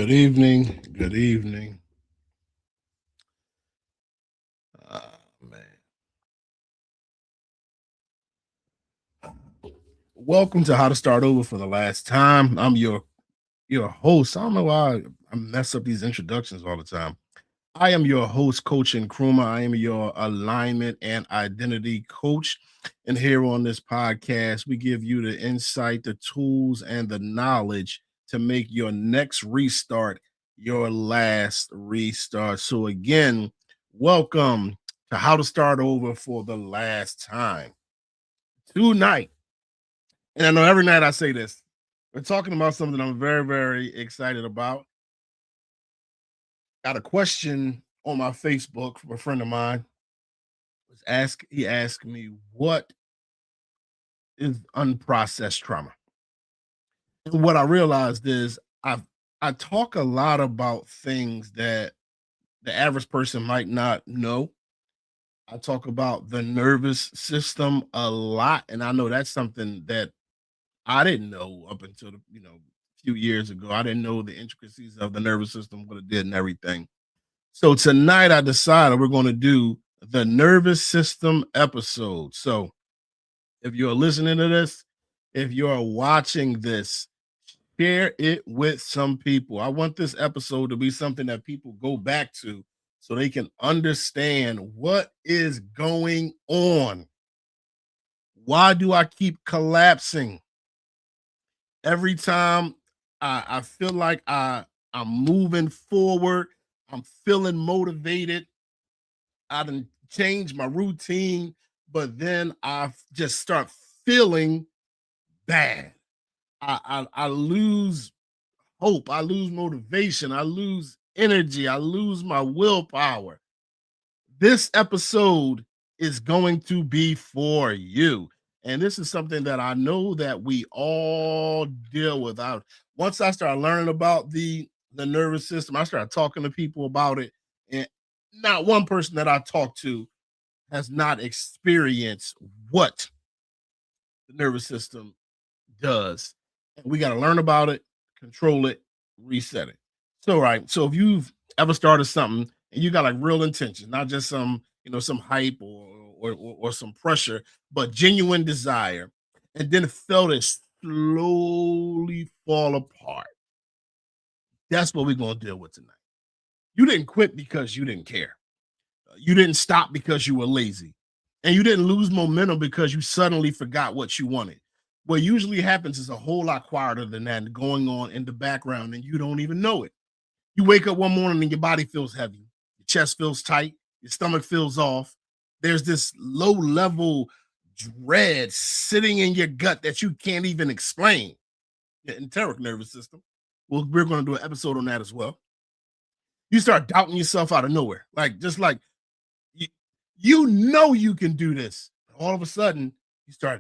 Good evening. Good evening. Man. Welcome to How to Start Over for the Last Time. I'm your host. I don't know why I mess up these introductions all the time. I am your host, Coach Nkrumah. I am your alignment and identity coach. And here on this podcast, we give you the insight, the tools, and the knowledge to make your next restart your last restart. So, again, welcome to How to Start Over for the Last Time. Tonight, and I know every night I say this, we're talking about something I'm very, very excited about. Got a question on my Facebook from a friend of mine. He asked me, what is unprocessed trauma? And what I realized is I talk a lot about things that the average person might not know. I talk about the nervous system a lot, and I know that's something that I didn't know up until a few years ago. I didn't know the intricacies of the nervous system, what it did, and everything. So tonight I decided we're going to do the nervous system episode. So if you're listening to this, if you're watching this, share it with some people. I want this episode to be something that people go back to so they can understand what is going on. Why do I keep collapsing? Every time I feel like I'm moving forward, I'm feeling motivated. I done changed my routine, but then I just start feeling bad. I lose hope. I lose motivation. I lose energy. I lose my willpower. This episode is going to be for you. And this is something that I know that we all deal with. Once I started learning about the nervous system, I started talking to people about it. And not one person that I talked to has not experienced what the nervous system does. And we got to learn about it, control it, reset it. So, right. So if you've ever started something and you got like real intention, not just some hype or some pressure, but genuine desire, and then felt it slowly fall apart. That's what we're gonna deal with tonight. You didn't quit because you didn't care. You didn't stop because you were lazy. And you didn't lose momentum because you suddenly forgot what you wanted. What usually happens is a whole lot quieter than that going on in the background, and you don't even know it. You wake up one morning and your body feels heavy, your chest feels tight, your stomach feels off. There's this low level dread sitting in your gut that you can't even explain. Your enteric nervous system. Well, we're going to do an episode on that as well. You start doubting yourself out of nowhere, just like you, you know you can do this. All of a sudden,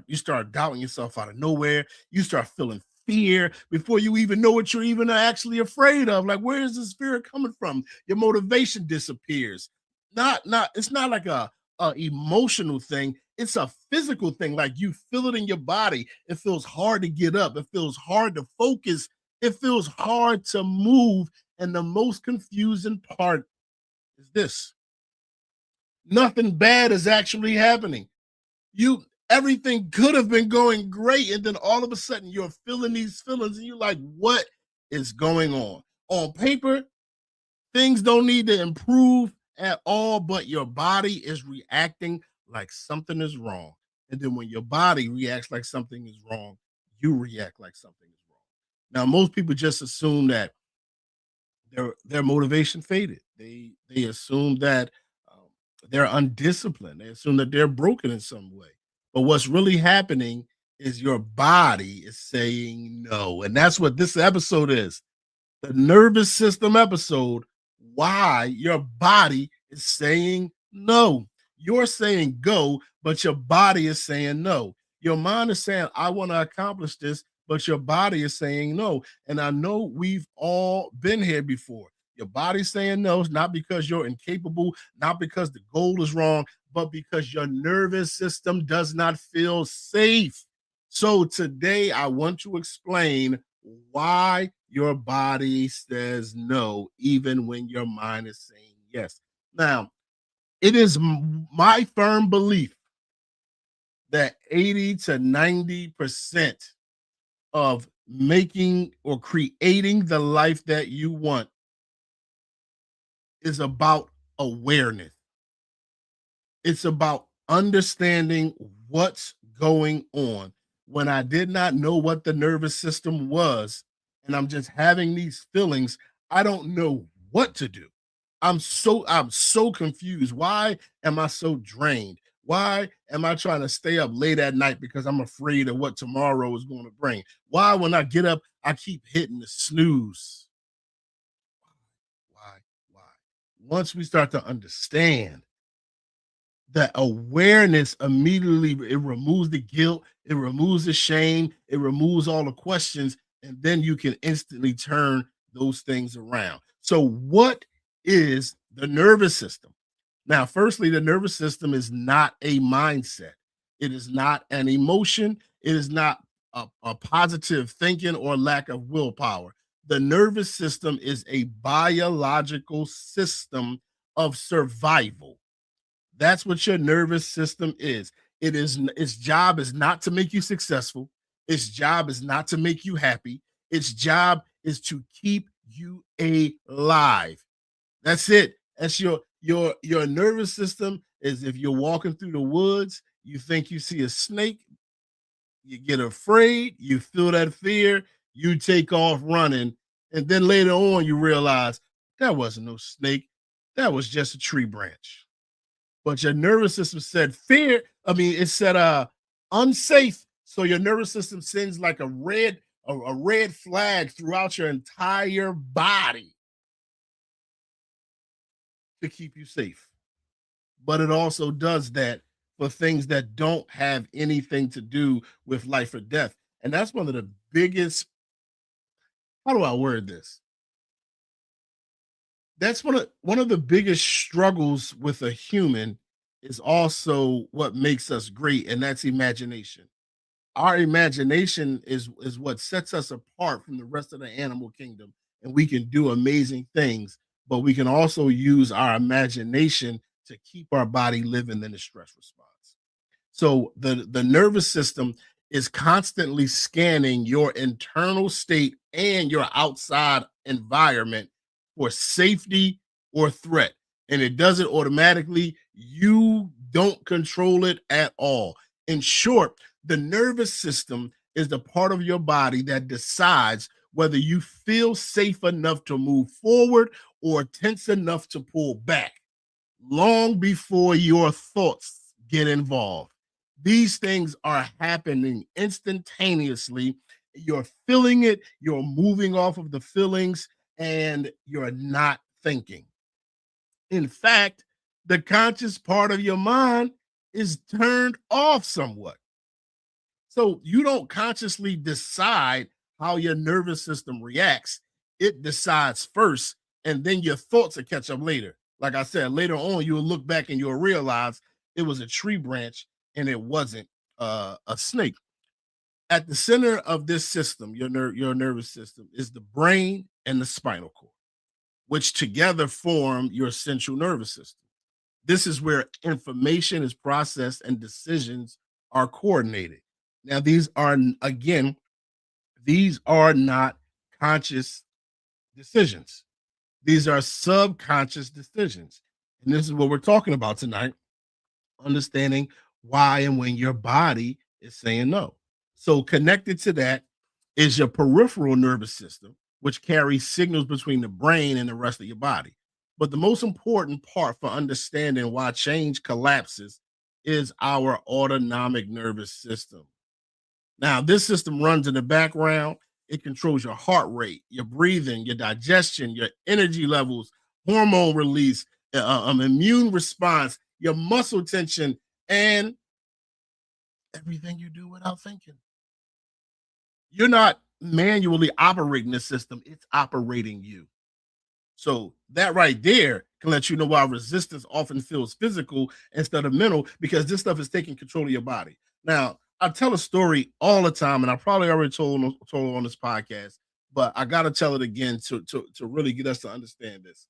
you start doubting yourself out of nowhere. You start feeling fear before you even know what you're even actually afraid of. Like, where is this fear coming from? Your motivation disappears. Not it's not like a emotional thing. It's a physical thing. Like, you feel it in your body. It feels hard to get up. It feels hard to focus. It feels hard to move. And the most confusing part is this: nothing bad is actually happening. You Everything could have been going great, and then all of a sudden you're feeling these feelings, and you're like, what is going on? On paper, things don't need to improve at all, but your body is reacting like something is wrong. And then when your body reacts like something is wrong, you react like something is wrong. Now, most people just assume that their motivation faded. They assume that um, they're undisciplined. They assume that they're broken in some way. But what's really happening is your body is saying no, and that's what this episode is: the nervous system episode. Why your body is saying no. You're saying go, but your body is saying no. Your mind is saying, I want to accomplish this, but your body is saying no. And I know we've all been here before. Your body's saying no, it's not because you're incapable, not because the goal is wrong, but because your nervous system does not feel safe. So today I want to explain why your body says no, even when your mind is saying yes. Now, it is my firm belief that 80 to 90% of making or creating the life that you want is about awareness. It's about understanding what's going on. When I did not know what the nervous system was, and I'm just having these feelings, I don't know what to do. I'm so confused. Why am I so drained? Why am I trying to stay up late at night because I'm afraid of what tomorrow is going to bring? Why, when I get up, I keep hitting the snooze? Why? Why? Once we start to understand that awareness, immediately it removes the guilt, it removes the shame, it removes all the questions, and then you can instantly turn those things around. So what is the nervous system? Now, firstly, the nervous system is not a mindset. It is not an emotion. It is not a positive thinking or lack of willpower. The nervous system is a biological system of survival. That's what your nervous system is. Its job is not to make you successful. Its job is not to make you happy. Its job is to keep you alive. That's it. That's your nervous system. Is if you're walking through the woods, you think you see a snake, you get afraid, you feel that fear, you take off running, and then later on you realize that wasn't no snake, that was just a tree branch. But your nervous system said fear. I mean, it said unsafe. So your nervous system sends like a red flag throughout your entire body to keep you safe. But it also does that for things that don't have anything to do with life or death. And that's one of the biggest, how do I word this? That's one of the biggest struggles with a human is also what makes us great, and that's imagination. Our imagination is what sets us apart from the rest of the animal kingdom, and we can do amazing things, but we can also use our imagination to keep our body living in the stress response. So the nervous system is constantly scanning your internal state and your outside environment for safety or threat. And it does it automatically. You don't control it at all. In short, the nervous system is the part of your body that decides whether you feel safe enough to move forward or tense enough to pull back long before your thoughts get involved. These things are happening instantaneously. You're feeling it, you're moving off of the feelings, and you're not thinking. In fact, the conscious part of your mind is turned off somewhat. So you don't consciously decide how your nervous system reacts. It decides first, and then your thoughts will catch up later. Like I said, later on, you'll look back and you'll realize it was a tree branch and it wasn't a snake. At the center of this system, your nervous system, is the brain and the spinal cord, which together form your central nervous system. This is where information is processed and decisions are coordinated. Now, again, these are not conscious decisions. These are subconscious decisions. And this is what we're talking about tonight, understanding why and when your body is saying no. So, connected to that is your peripheral nervous system, which carries signals between the brain and the rest of your body. But the most important part for understanding why change collapses is our autonomic nervous system. Now, this system runs in the background. It controls your heart rate, your breathing, your digestion, your energy levels, hormone release, immune response, your muscle tension, and everything you do without thinking. You're not manually operating the system, it's operating you. So that right there can let you know why resistance often feels physical instead of mental, because this stuff is taking control of your body. Now, I tell a story all the time, and I probably already told on this podcast. but I gotta tell it again to really get us to understand this.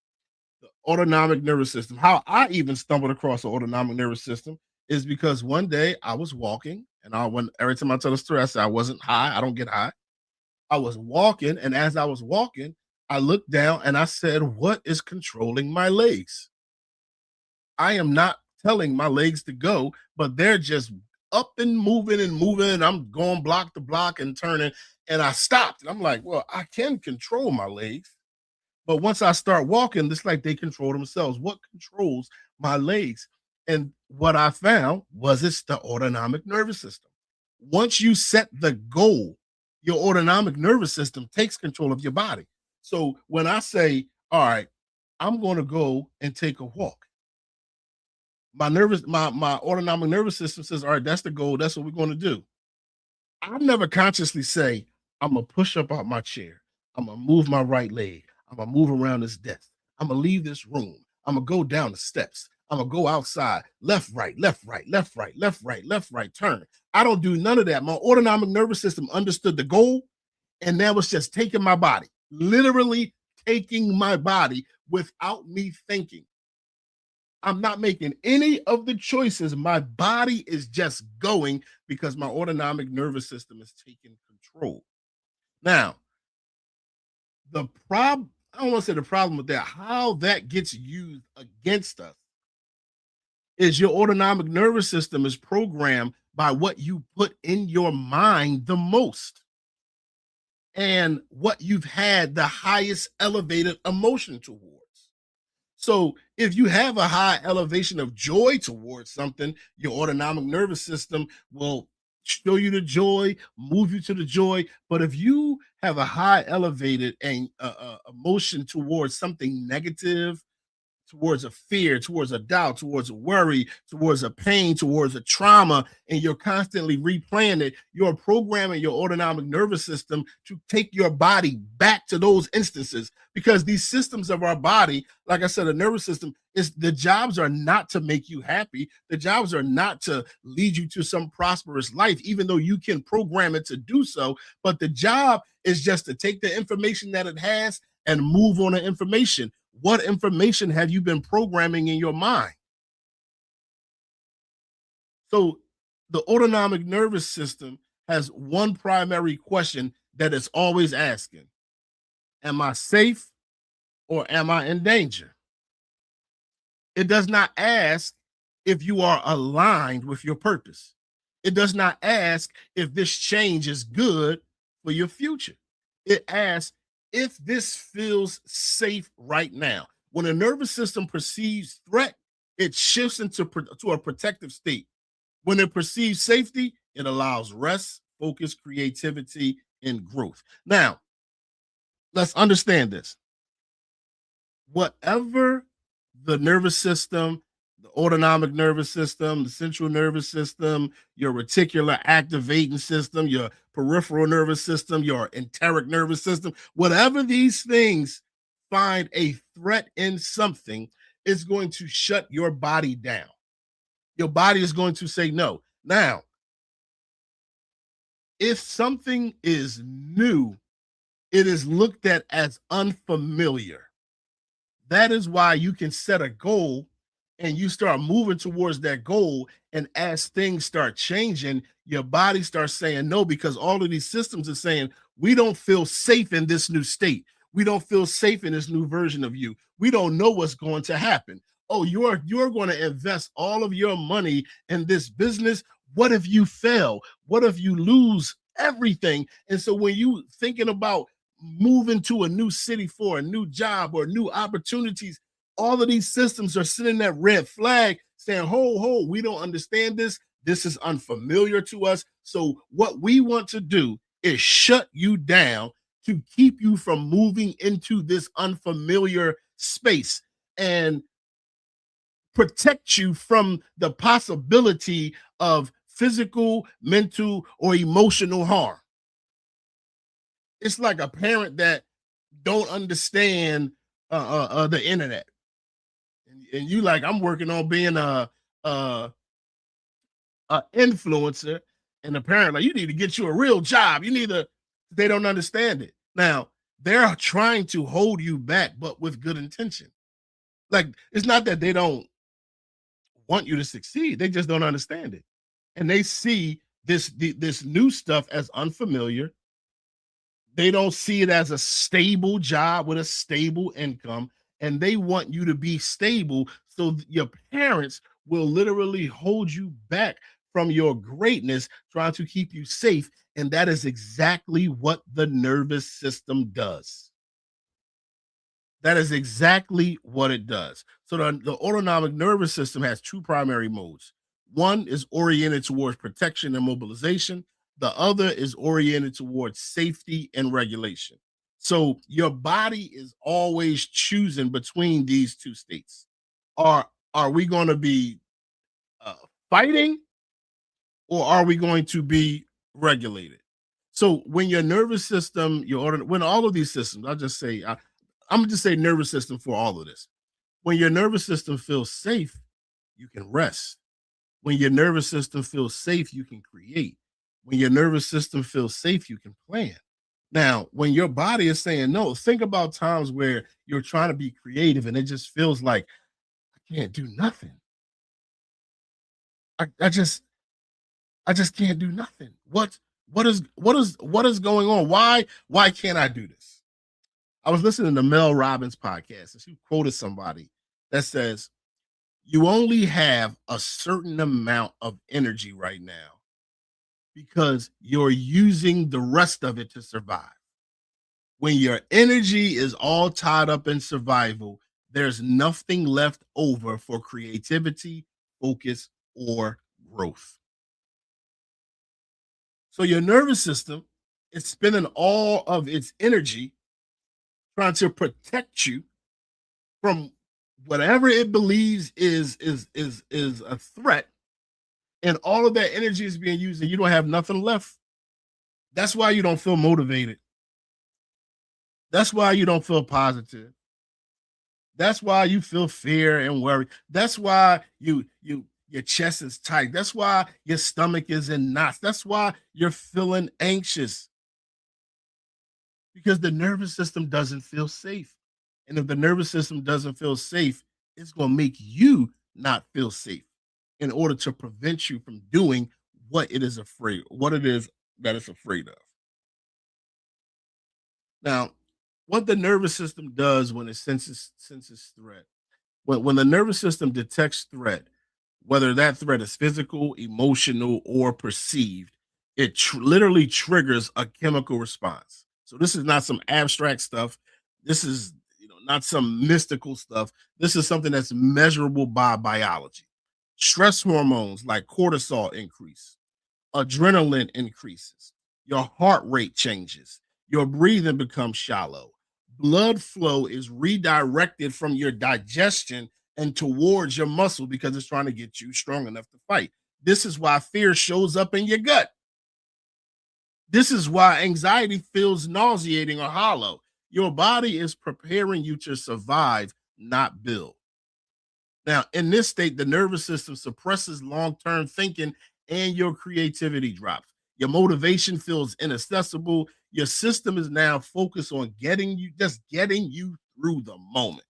The autonomic nervous system. How I even stumbled across the autonomic nervous system is because one day I was walking, and I when every time I tell a story, I say I wasn't high. I don't get high. I was walking, and as I was walking, I looked down and I said, "What is controlling my legs? I am not telling my legs to go, but they're just up and moving and moving. And I'm going block to block and turning." And I stopped. And I'm like, well, I can control my legs. But once I start walking, it's like they control themselves. What controls my legs? And what I found was it's the autonomic nervous system. Once you set the goal, your autonomic nervous system takes control of your body. So when I say, all right, I'm going to go and take a walk, my autonomic nervous system says, all right, that's the goal. That's what we're going to do. I never consciously say, I'm gonna push up out my chair. I'm gonna move my right leg. I'm gonna move around this desk. I'm gonna leave this room. I'm gonna go down the steps. I'm gonna go outside, left, right, left, right, left, right, left, right, left, right, turn. I don't do none of that. My autonomic nervous system understood the goal, and that was just taking my body, literally taking my body without me thinking. I'm not making any of the choices. My body is just going because my autonomic nervous system is taking control. Now, the problem, I don't want to say the problem with that, how that gets used against us is your autonomic nervous system is programmed by what you put in your mind the most and what you've had the highest elevated emotion towards. So if you have a high elevation of joy towards something, your autonomic nervous system will show you the joy, move you to the joy. But if you have a high elevated and emotion towards something negative, towards a fear, towards a doubt, towards a worry, towards a pain, towards a trauma, and you're constantly replaying it, you're programming your autonomic nervous system to take your body back to those instances because these systems of our body, like I said, a nervous system, is the jobs are not to make you happy. The jobs are not to lead you to some prosperous life, even though you can program it to do so. But the job is just to take the information that it has and move on the information. What information have you been programming in your mind? So the autonomic nervous system has one primary question that it's always asking: am I safe or am I in danger? It does not ask if you are aligned with your purpose. It does not ask if this change is good for your future. It asks if this feels safe right now. When a nervous system perceives threat, it shifts to a protective state. When it perceives safety, it allows rest, focus, creativity, and growth. Now, let's understand this. Whatever the nervous system, the autonomic nervous system, the central nervous system, your reticular activating system, your peripheral nervous system, your enteric nervous system, whatever these things find a threat in something, it's going to shut your body down. Your body is going to say no. Now, if something is new, it is looked at as unfamiliar. That is why you can set a goal and you start moving towards that goal. And as things start changing, your body starts saying no, because all of these systems are saying, we don't feel safe in this new state. We don't feel safe in this new version of you. We don't know what's going to happen. Oh, you're going to invest all of your money in this business. What if you fail? What if you lose everything? And so when you thinking about moving to a new city for a new job or new opportunities, all of these systems are sending that red flag saying, ho, we don't understand this. This is unfamiliar to us. So what we want to do is shut you down to keep you from moving into this unfamiliar space and protect you from the possibility of physical, mental, or emotional harm. It's like a parent that don't understand the internet, and you like, I'm working on being a, a influencer, and the parent like, you need to get you a real job. You need to. They don't understand it. Now, they're trying to hold you back, but with good intention. Like, it's not that they don't want you to succeed, they just don't understand it. And they see this new stuff as unfamiliar. They don't see it as a stable job with a stable income, and they want you to be stable so your parents will literally hold you back from your greatness, trying to keep you safe. And that is exactly what the nervous system does. That is exactly what it does. So the autonomic nervous system has two primary modes. One is oriented towards protection and mobilization. The other is oriented towards safety and regulation. So your body is always choosing between these two states. Are are we going to be uh, fighting, or are we going to be regulated? So when your nervous system, when all of these systems, I'm gonna just say nervous system for all of this. When your nervous system feels safe, you can rest. When your nervous system feels safe, you can create. When your nervous system feels safe, you can plan. Now, when your body is saying no, think about times where you're trying to be creative and it just feels like I can't do nothing. I, I just I just can't do nothing. What is going on? Why can't I do this? I was listening to Mel Robbins podcast and she quoted somebody that says, you only have a certain amount of energy right now because you're using the rest of it to survive. When your energy is all tied up in survival, there's nothing left over for creativity, focus, or growth. So your nervous system is spending all of its energy trying to protect you from whatever it believes is a threat, and all of that energy is being used and you don't have nothing left. That's why you don't feel motivated. That's why you don't feel positive. That's why you feel fear and worry. That's why your chest is tight. That's why your stomach is in knots. That's why you're feeling anxious, because the nervous system doesn't feel safe. And if the nervous system doesn't feel safe, it's going to make you not feel safe in order to prevent you from doing what it is that it's afraid of. Now, what the nervous system does when it senses threat, when the nervous system detects threat, whether that threat is physical, emotional, or perceived, it literally triggers a chemical response. So this is not some abstract stuff. This is, not some mystical stuff. This is something that's measurable by biology. Stress hormones like cortisol increase, adrenaline increases, your heart rate changes, your breathing becomes shallow, blood flow is redirected from your digestion and towards your muscle because it's trying to get you strong enough to fight. This is why fear shows up in your gut. This is why anxiety feels nauseating or hollow. Your body is preparing you to survive, not build. Now, in this state, the nervous system suppresses long term thinking and your creativity drops. Your motivation feels inaccessible. Your system is now focused on getting you through the moment.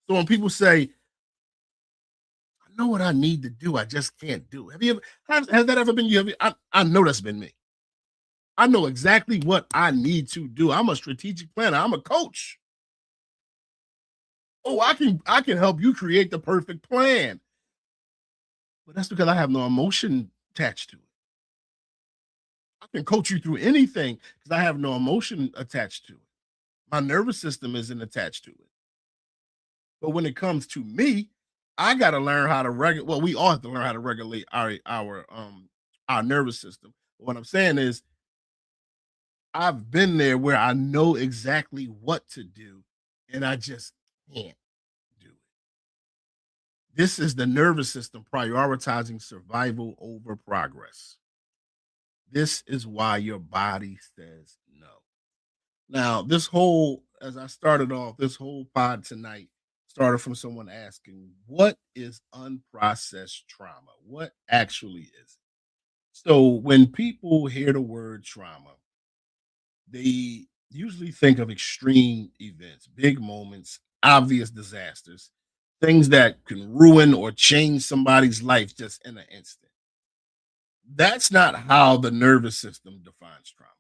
So when people say, I know what I need to do, I just can't do it. Has that ever been you? I know that's been me. I know exactly what I need to do. I'm a strategic planner. I'm a coach. Oh, I can help you create the perfect plan. But that's because I have no emotion attached to it. I can coach you through anything because I have no emotion attached to it. My nervous system isn't attached to it. But when it comes to me, I got to learn how to regulate. Well, we all have to learn how to regulate our nervous system. But what I'm saying is, I've been there where I know exactly what to do, and I just can't do it. This is the nervous system prioritizing survival over progress. This is why your body says no. Now, as I started off, this whole pod tonight started from someone asking, what is unprocessed trauma? What actually is it? So when people hear the word trauma, They usually think of extreme events, big moments, obvious disasters, things that can ruin or change somebody's life just in an instant. That's not how the nervous system defines trauma.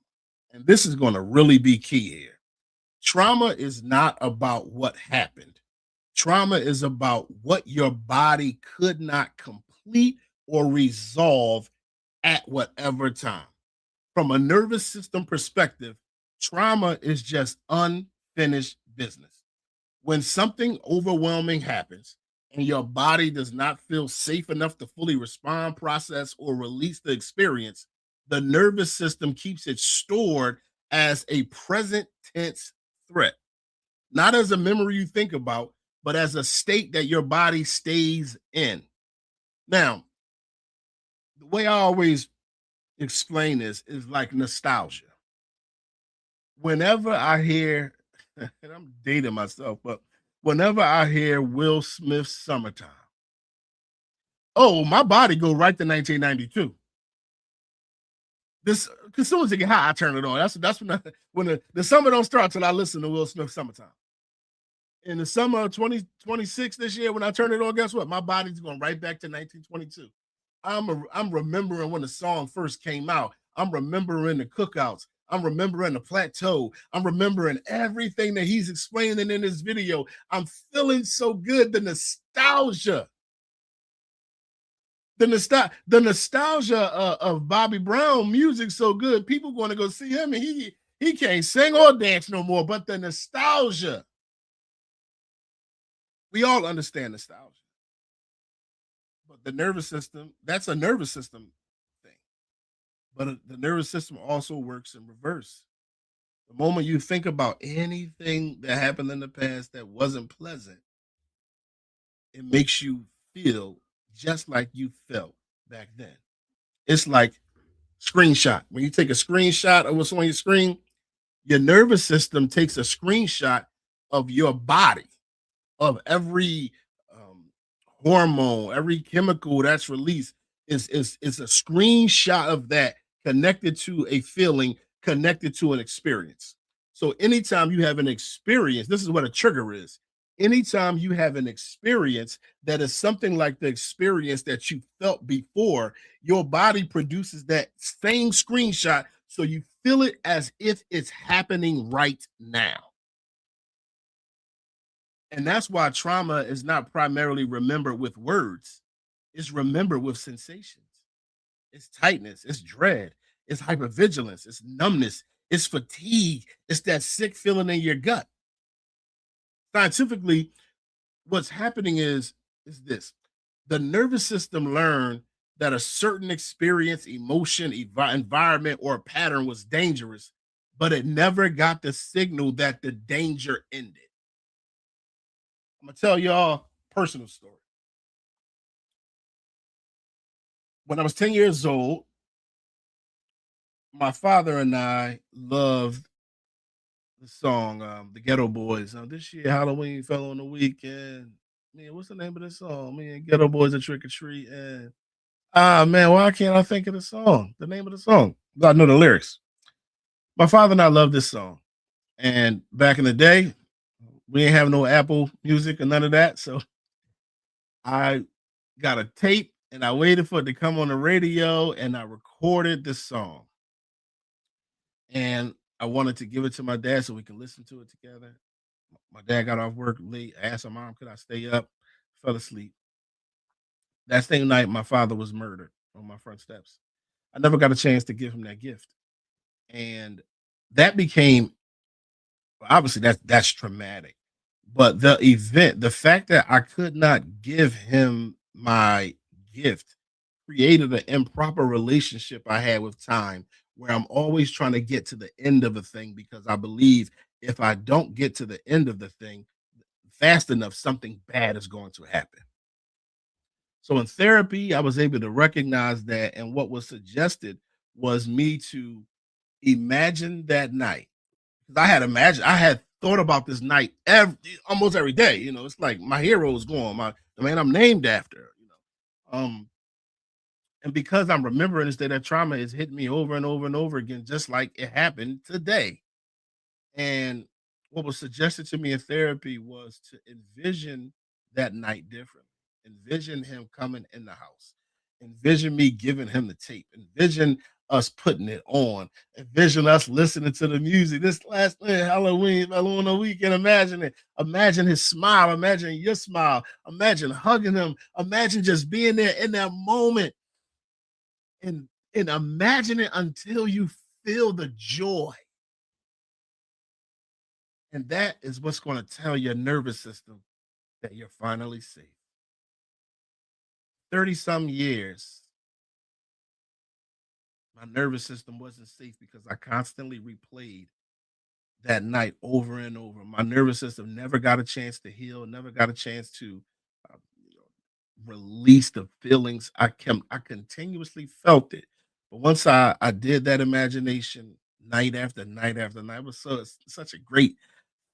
And this is going to really be key here. Trauma is not about what happened. Trauma is about what your body could not complete or resolve at whatever time. From a nervous system perspective, trauma is just unfinished business. When something overwhelming happens and your body does not feel safe enough to fully respond, process, or release the experience, the nervous system keeps it stored as a present tense threat, not as a memory you think about, but as a state that your body stays in. Now, the way I always explain this is like nostalgia. Whenever I hear, and I'm dating myself, but whenever I hear Will Smith's Summertime, oh, my body go right to 1992. This, as soon as it get hot, I turn it on. That's when the summer don't start till I listen to Will Smith's Summertime. In the summer of 2026 this year, when I turn it on, guess what? My body's going right back to 1922. I'm remembering when the song first came out. I'm remembering the cookouts. I'm remembering the plateau. I'm remembering everything that he's explaining in this video. I'm feeling so good. The nostalgia, the nostalgia of Bobby Brown music so good. People going to go see him, and he can't sing or dance no more. But the nostalgia, we all understand nostalgia. But the nervous system, that's a nervous system thing. But the nervous system also works in reverse. The moment you think about anything that happened in the past that wasn't pleasant, it makes you feel just like you felt back then. It's like screenshot. When you take a screenshot of what's on your screen, your nervous system takes a screenshot of your body, of every hormone, every chemical that's released is a screenshot of that connected to a feeling, connected to an experience. So anytime you have an experience, this is what a trigger is. Anytime you have an experience that is something like the experience that you felt before, your body produces that same screenshot so you feel it as if it's happening right now. And that's why trauma is not primarily remembered with words. It's remembered with sensations. It's tightness, it's dread, it's hypervigilance, it's numbness, it's fatigue, it's that sick feeling in your gut. Scientifically, what's happening is this. The nervous system learned that a certain experience, emotion, environment, or pattern was dangerous, but it never got the signal that the danger ended. I'm gonna tell y'all a personal story. When I was 10 years old, my father and I loved the song The Ghetto Boys. This year Halloween fell on the weekend. Man, what's the name of this song? Man, Ghetto Boys are trick or treat. And man, why can't I think of the song? The name of the song. I know the lyrics. My father and I loved this song. And back in the day, we didn't have no Apple Music or none of that. So I got a tape and I waited for it to come on the radio and I recorded this song. And I wanted to give it to my dad so we can listen to it together. My dad got off work late. I asked my mom, could I stay up? Fell asleep. That same night, my father was murdered on my front steps. I never got a chance to give him that gift. And that became obviously that's traumatic. But the event, the fact that I could not give him my gift created an improper relationship I had with time where I'm always trying to get to the end of a thing because I believe if I don't get to the end of the thing fast enough, something bad is going to happen. So in therapy, I was able to recognize that. And what was suggested was me to imagine that night. I had thought about this night almost every day. You know, it's like my hero is gone, the man I'm named after, you know. And because I'm remembering this day, that trauma is hitting me over and over and over again, just like it happened today. And what was suggested to me in therapy was to envision that night differently. Envision him coming in the house. Envision me giving him the tape. Envision us putting it on. Envision us listening to the music. This last Halloween weekend. Imagine it. Imagine his smile. Imagine your smile. Imagine hugging him. Imagine just being there in that moment and imagine it until you feel the joy. And that is what's going to tell your nervous system that you're finally safe. 30 some years, my nervous system wasn't safe because I constantly replayed that night over and over. My nervous system never got a chance to heal, never got a chance to uh, you know, release the feelings. I continuously felt it. But once I did that imagination night after night after night, it was such a great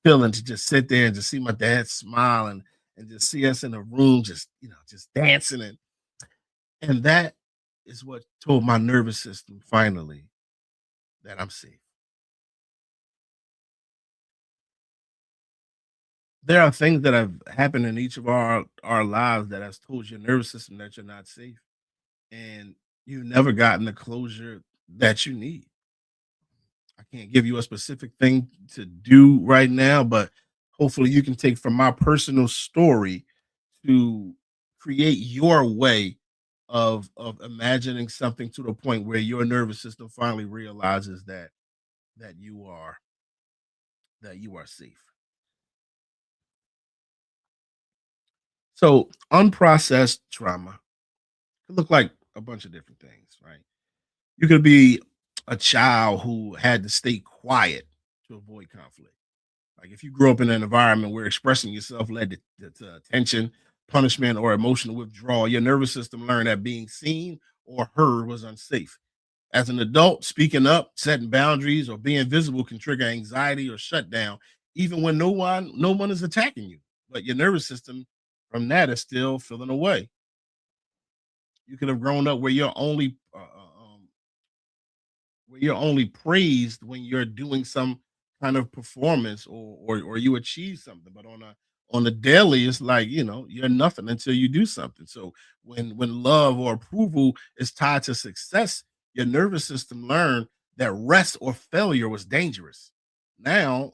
feeling to just sit there and just see my dad smile and just see us in a room just just dancing and that is what told my nervous system finally that I'm safe. There are things that have happened in each of our lives that has told your nervous system that you're not safe and you've never gotten the closure that you need. I can't give you a specific thing to do right now, but hopefully you can take from my personal story to create your way of imagining something to the point where your nervous system finally realizes that you are safe. So unprocessed trauma could look like a bunch of different things, right? You could be a child who had to stay quiet to avoid conflict. Like if you grew up in an environment where expressing yourself led to attention, punishment, or emotional withdrawal, your nervous system learned that being seen or heard was unsafe. As an adult, speaking up, setting boundaries, or being visible can trigger anxiety or shutdown, even when no one is attacking you. But your nervous system from that is still feeling away. You could have grown up where you're only praised when you're doing some kind of performance or you achieve something, but on the daily it's like you're nothing until you do something. So when love or approval is tied to success, your nervous system learned that rest or failure was dangerous. Now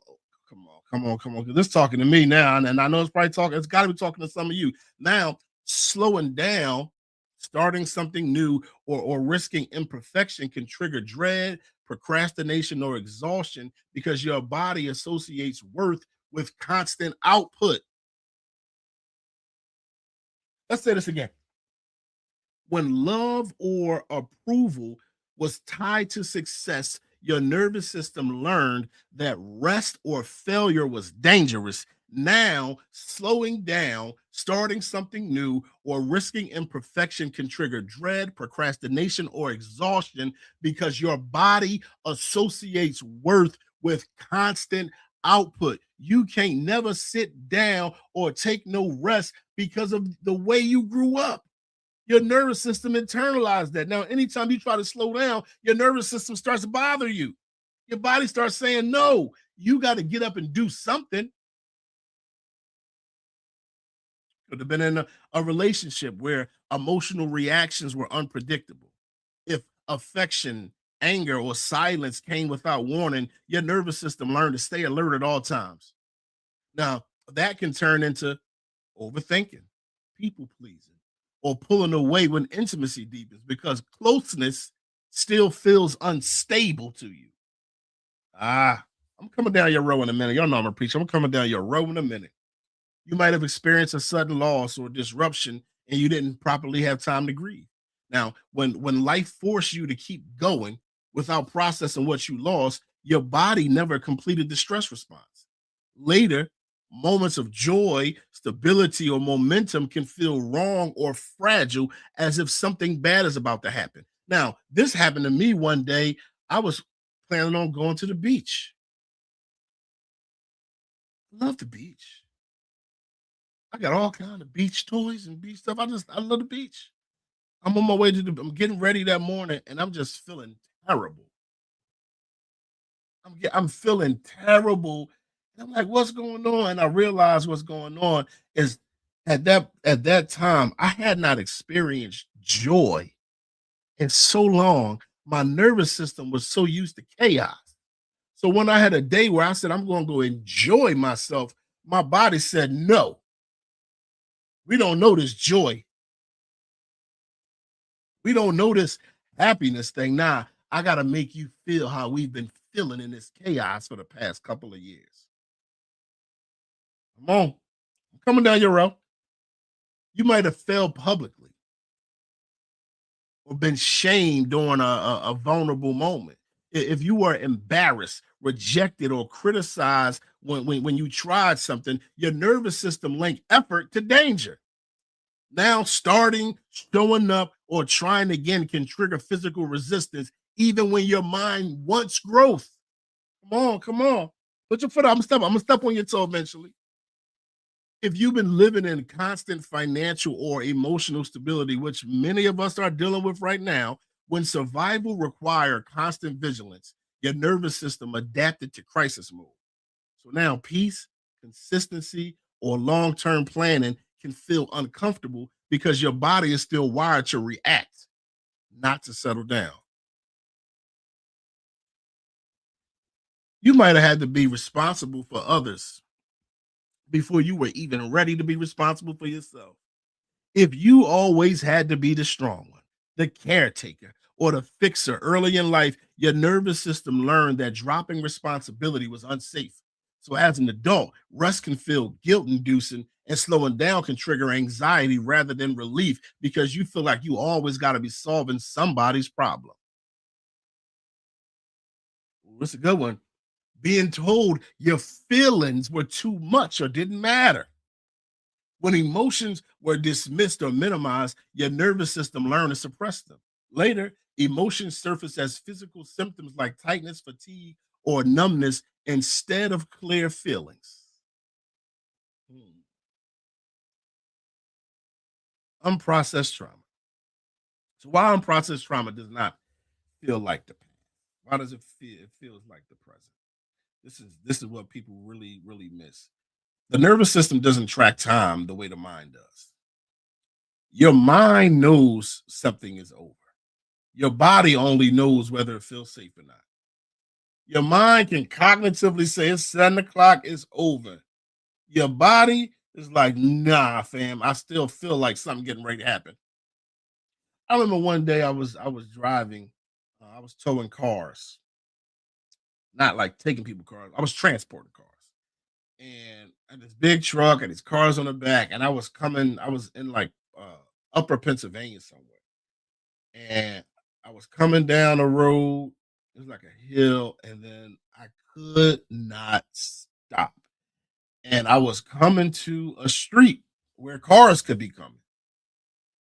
come on, 'cause this talking to me now, and I know it's got to be talking to some of you now. Slowing down, starting something new, or risking imperfection can trigger dread, procrastination, or exhaustion because your body associates worth with constant output. Let's say this again. When love or approval was tied to success, your nervous system learned that rest or failure was dangerous. Now, slowing down, starting something new, or risking imperfection can trigger dread, procrastination, or exhaustion because your body associates worth with constant output. You can't never sit down or take no rest because of the way you grew up. Your nervous system internalized that. Now, anytime you try to slow down, your nervous system starts to bother you. Your body starts saying, no, you got to get up and do something. Could have been in a relationship where emotional reactions were unpredictable. If affection, anger, or silence came without warning, your nervous system learned to stay alert at all times. Now, that can turn into overthinking, people pleasing, or pulling away when intimacy deepens because closeness still feels unstable to you. I'm coming down your row in a minute. Y'all know I'm a preacher. I'm coming down your row in a minute. You might have experienced a sudden loss or disruption and you didn't properly have time to grieve. Now, when life forced you to keep going without processing what you lost, your body never completed the stress response. Later, moments of joy, stability, or momentum can feel wrong or fragile as if something bad is about to happen. Now, this happened to me one day. I was planning on going to the beach. Love the beach. I got all kind of beach toys and beach stuff. I love the beach. I'm on my way I'm getting ready that morning and I'm just feeling terrible. I'm feeling terrible. And I'm like, what's going on? And I realize what's going on is at that time, I had not experienced joy in so long. My nervous system was so used to chaos. So when I had a day where I said I'm going to go enjoy myself, my body said, no, we don't know this joy. We don't know this happiness thing. Nah, I got to make you feel how we've been feeling in this chaos for the past couple of years. Come on, I'm coming down your road. You might have failed publicly or been shamed during a vulnerable moment. If you were embarrassed, rejected, or criticized when you tried something, your nervous system linked effort to danger. Now, starting, showing up, or trying again can trigger physical resistance, even when your mind wants growth. Come on, come on. Put your foot up. I'm gonna step on your toe eventually. If you've been living in constant financial or emotional stability, which many of us are dealing with right now, when survival require constant vigilance, your nervous system adapted to crisis mode. So now peace, consistency, or long-term planning can feel uncomfortable because your body is still wired to react, not to settle down. You might have had to be responsible for others before you were even ready to be responsible for yourself. If you always had to be the strong one, the caretaker, or the fixer early in life, your nervous system learned that dropping responsibility was unsafe. So, as an adult, rest can feel guilt inducing, and slowing down can trigger anxiety rather than relief because you feel like you always got to be solving somebody's problem. That's a good one. Being told your feelings were too much or didn't matter. When emotions were dismissed or minimized, your nervous system learned to suppress them. Later, emotions surface as physical symptoms like tightness, fatigue, or numbness instead of clear feelings. Hmm. Unprocessed trauma. So why unprocessed trauma does not feel like the past? Why does it feel? It feels like the present. This is what people really miss. The nervous system doesn't track time the way the mind does. Your mind knows something is over. Your body only knows whether it feels safe or not. Your mind can cognitively say it's 7 o'clock, it's over. Your body is like, nah, fam, I still feel like something getting ready to happen. I remember one day I was driving, I was towing cars, not like taking people cars. I was transporting cars, and this big truck and these cars on the back, and I was coming. I was in like Upper Pennsylvania somewhere, and I was coming down a road. It was like a hill, and then I could not stop. And I was coming to a street where cars could be coming,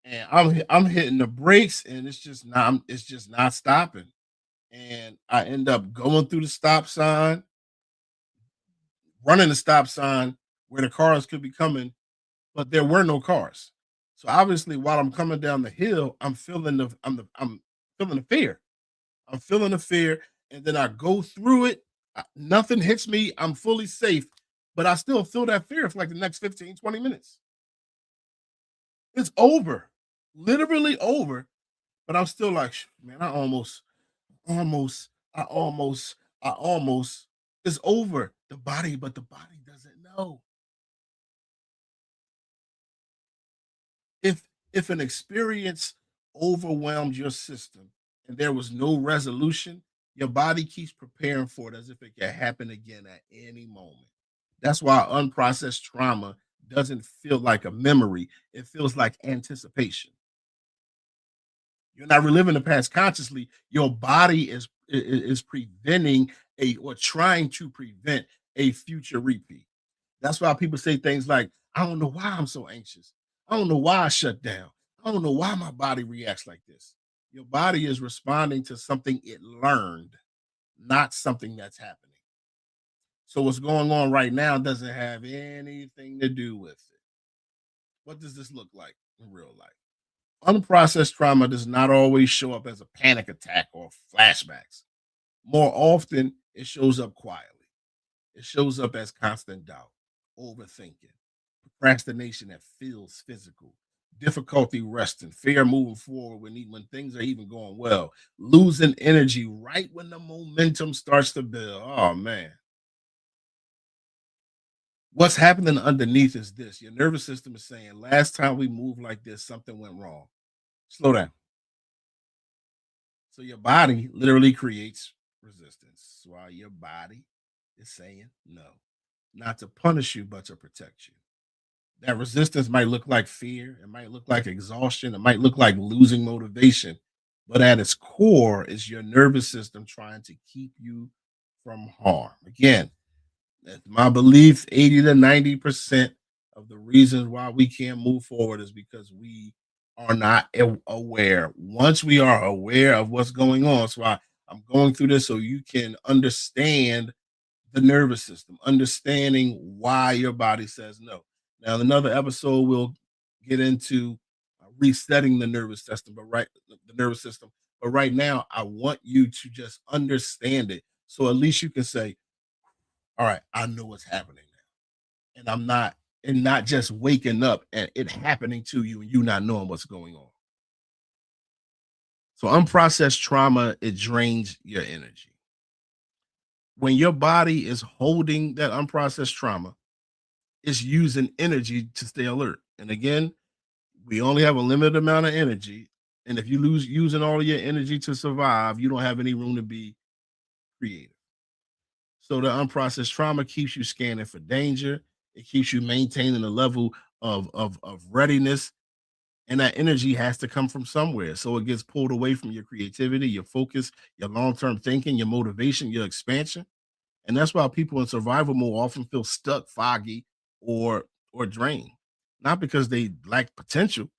and I'm hitting the brakes, and it's just not stopping. And I end up going through the stop sign, running the stop sign where the cars could be coming, but there were no cars. So obviously, while I'm coming down the hill, I'm feeling the fear. I'm feeling the fear, and then I go through it. Nothing hits me. I'm fully safe, but I still feel that fear for like the next 15, 20 minutes. It's over, literally over. But I'm still like, man, almost, I almost, it's over. But the body doesn't know. If an experience overwhelmed your system and there was no resolution, your body keeps preparing for it as if it can happen again at any moment. That's why unprocessed trauma doesn't feel like a memory, it feels like anticipation. You're not reliving the past consciously. Your body is preventing a or trying to prevent a future repeat. That's why people say things like, I don't know why I'm so anxious. I don't know why I shut down. I don't know why my body reacts like this. Your body is responding to something it learned, not something that's happening. So what's going on right now doesn't have anything to do with it. What does this look like in real life? Unprocessed trauma does not always show up as a panic attack or flashbacks. More often, it shows up quietly. It shows up as constant doubt, overthinking, procrastination that feels physical, difficulty resting, fear moving forward when things are even going well, losing energy right when the momentum starts to build. Oh, man. What's happening underneath is this: your nervous system is saying, last time we moved like this, something went wrong. Slow down. So your body literally creates resistance while your body is saying no, not to punish you, but to protect you. That resistance might look like fear, it might look like exhaustion, it might look like losing motivation, but at its core is your nervous system trying to keep you from harm. Again, that's my belief. 80 to 90% of the reasons why we can't move forward is because we are not aware. Once we are aware of what's going on, so I'm going through this so you can understand the nervous system, understanding why your body says no. Now, in another episode, we'll get into resetting the nervous system, the nervous system. But right now, I want you to just understand it, so at least you can say, "All right, I know what's happening now," and not just waking up and it happening to you and you not knowing what's going on. So, unprocessed trauma, it drains your energy. When your body is holding that unprocessed trauma, it's using energy to stay alert. And again, we only have a limited amount of energy. And if you lose using all of your energy to survive, you don't have any room to be creative. So the unprocessed trauma keeps you scanning for danger. It keeps you maintaining a level of readiness. And that energy has to come from somewhere. So it gets pulled away from your creativity, your focus, your long-term thinking, your motivation, your expansion. And that's why people in survival mode often feel stuck, foggy, or drained. Not because they lack potential,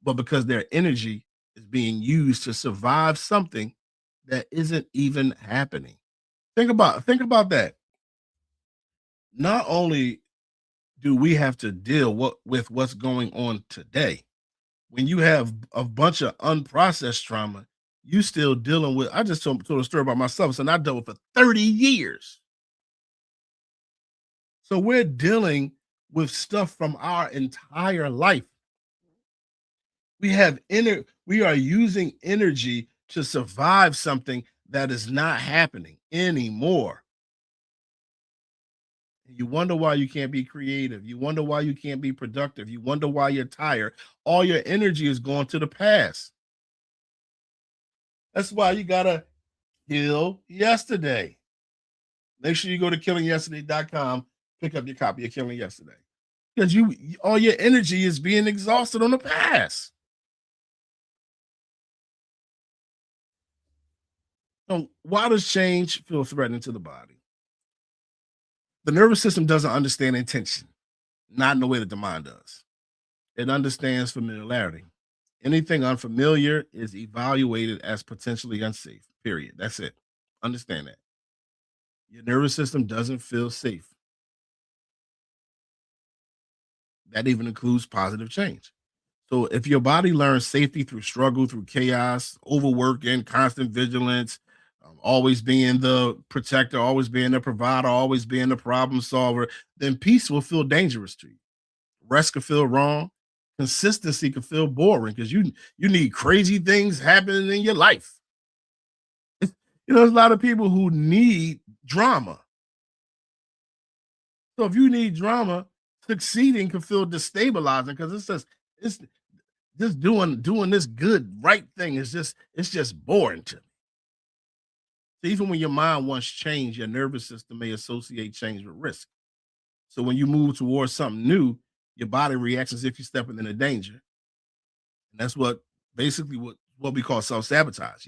but because their energy is being used to survive something that isn't even happening. Think about that. Not only do we have to deal with what's going on today, when you have a bunch of unprocessed trauma, you still dealing with. I just told a story about myself, and I dealt with for 30 years. So we're dealing with stuff from our entire life. We are using energy to survive something that is not happening anymore. You wonder why you can't be creative. You wonder why you can't be productive. You wonder why you're tired. All your energy is going to the past. That's why you gotta kill yesterday. Make sure you go to killingyesterday.com, pick up your copy of Killing Yesterday. Because all your energy is being exhausted on the past. So why does change feel threatening to the body? The nervous system doesn't understand intention, not in the way that the mind does. It understands familiarity. Anything unfamiliar is evaluated as potentially unsafe. Period. That's it. Understand that. Your nervous system doesn't feel safe. That even includes positive change. So if your body learns safety through struggle, through chaos, overworking, constant vigilance, always being the protector, always being the provider, always being the problem solver, then peace will feel dangerous to you. Rest could feel wrong. Consistency could feel boring because you need crazy things happening in your life. There's a lot of people who need drama. So if you need drama, succeeding can feel destabilizing because it's just doing this good right thing is just boring to me. So even when your mind wants change, your nervous system may associate change with risk. So when you move towards something new, your body reacts as if you're stepping into danger. And that's what we call self-sabotage.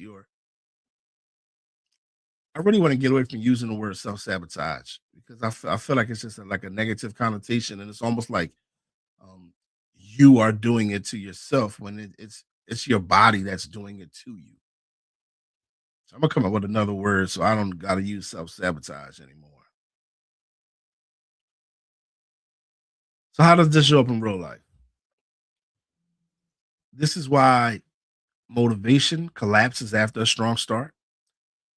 I really want to get away from using the word self-sabotage because I feel like it's just like a negative connotation, and it's almost like um, you are doing it to yourself when it's your body that's doing it to you. So I'm gonna come up with another word so I don't gotta use self-sabotage anymore. So how does this show up in real life? This is why motivation collapses after a strong start,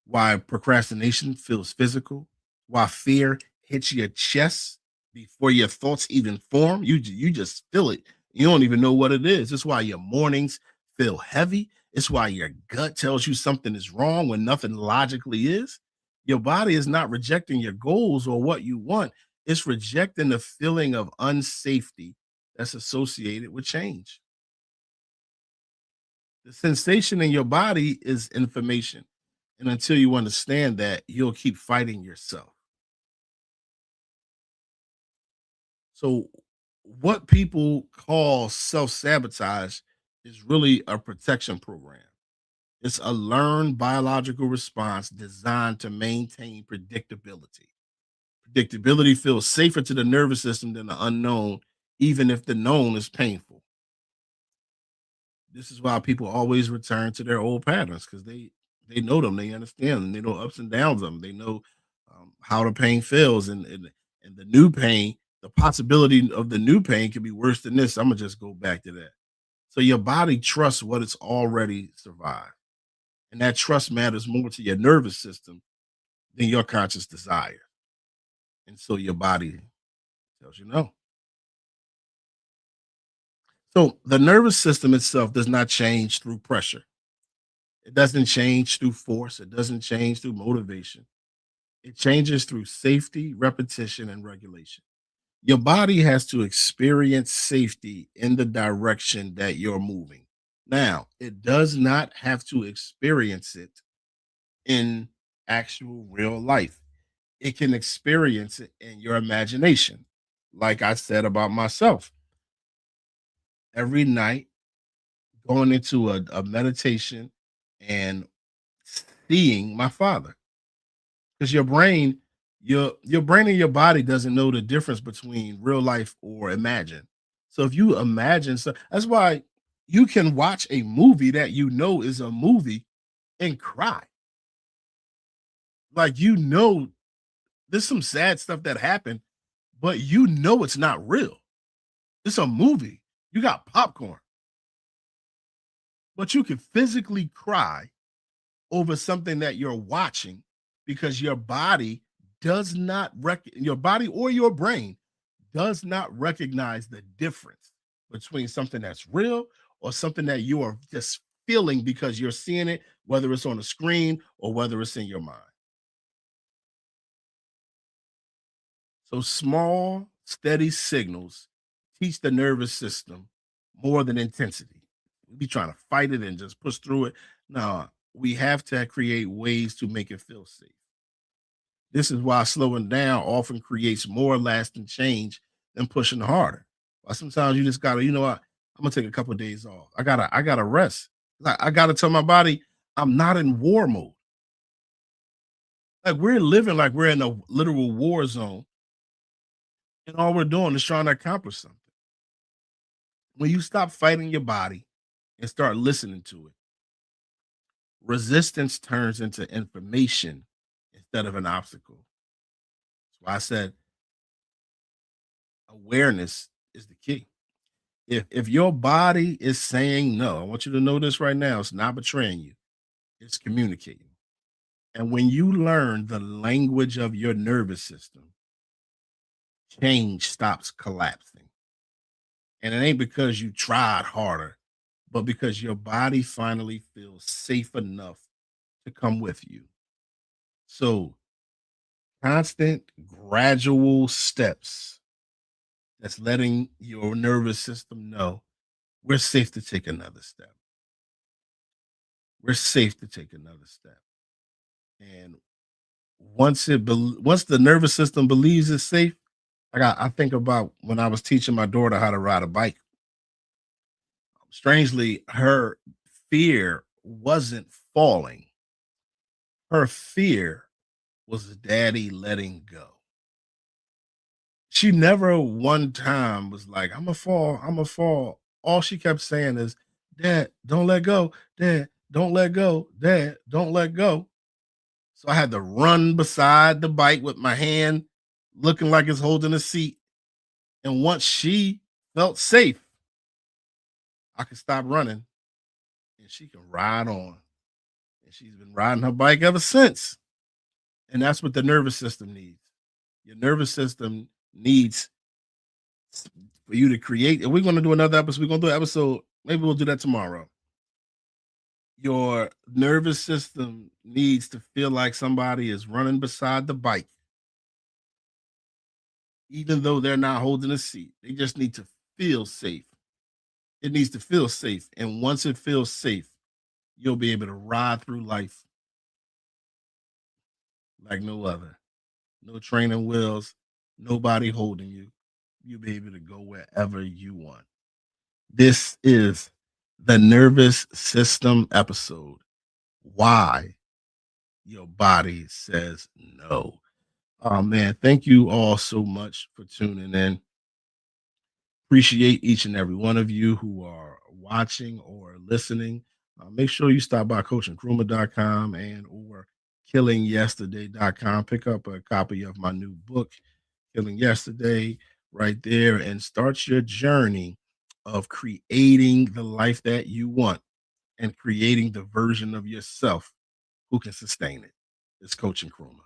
why procrastination feels physical, why fear hits your chest before your thoughts even form. You just feel it. You don't even know what it is. It's why your mornings feel heavy. It's why your gut tells you something is wrong when nothing logically is. Your body is not rejecting your goals or what you want. It's rejecting the feeling of unsafety that's associated with change. The sensation in your body is information. And until you understand that, you'll keep fighting yourself. So, what people call self sabotage is really a protection program. It's a learned biological response designed to maintain predictability. Predictability feels safer to the nervous system than the unknown, even if the known is painful. This is why people always return to their old patterns because they know them, they understand them, they know ups and downs of them, they know how the pain feels, and the new pain, the possibility of the new pain could be worse than this. I'm gonna just go back to that. So your body trusts what it's already survived, and that trust matters more to your nervous system than your conscious desire, and so your body tells you no. So the nervous system itself does not change through pressure. It doesn't change through force. It doesn't change through motivation. It changes through safety, repetition, and regulation. Your body has to experience safety in the direction that you're moving. Now, it does not have to experience it in actual real life. It can experience it in your imagination. Like I said about myself, every night going into a meditation and seeing my father. Because your brain and your body doesn't know the difference between real life or imagine. So if you imagine, so that's why you can watch a movie that you know is a movie and cry. Like there's some sad stuff that happened, but you know it's not real. It's a movie. You got popcorn, but you can physically cry over something that you're watching because your body your body or your brain does not recognize the difference between something that's real or something that you are just feeling because you're seeing it, whether it's on a screen or whether it's in your mind. So small, steady signals teach the nervous system more than intensity. We be trying to fight it and just push through it. No, we have to create ways to make it feel safe. This is why slowing down often creates more lasting change than pushing harder. But sometimes you just gotta, you know what? I'm gonna take a couple of days off. I gotta rest. I gotta tell my body I'm not in war mode. Like we're living like we're in a literal war zone, and all we're doing is trying to accomplish something. When you stop fighting your body and start listening to it, resistance turns into information instead of an obstacle. That's why I said awareness is the key. If your body is saying no, I want you to know this right now. It's not betraying you. It's communicating. And when you learn the language of your nervous system, change stops collapsing. And it ain't because you tried harder, but because your body finally feels safe enough to come with you. So constant, gradual steps that's letting your nervous system know we're safe to take another step. We're safe to take another step. And once the nervous system believes it's safe, I think about when I was teaching my daughter how to ride a bike. Strangely, her fear wasn't falling. Her fear was daddy letting go. She never one time was like, I'm gonna fall, I'm gonna fall. All she kept saying is, Dad, don't let go. Dad, don't let go. Dad, don't let go. So I had to run beside the bike with my hand looking like it's holding a seat. And once she felt safe, I can stop running and she can ride on. And she's been riding her bike ever since. And that's what the nervous system needs. Your nervous system needs for you to create. And we're going to do another episode. We're going to do an episode. Maybe we'll do that tomorrow. Your nervous system needs to feel like somebody is running beside the bike, even though they're not holding a seat. They just need to feel safe. It needs to feel safe. And once it feels safe, you'll be able to ride through life like no other. No training wheels, nobody holding you. You'll be able to go wherever you want. This is the nervous system episode. Why your body says no. Oh man, thank you all so much for tuning in. Appreciate each and every one of you who are watching or listening. Make sure you stop by coachnkrumah.com and or killingyesterday.com. Pick up a copy of my new book, Killing Yesterday, right there, and start your journey of creating the life that you want and creating the version of yourself who can sustain it. It's Coach Nkrumah.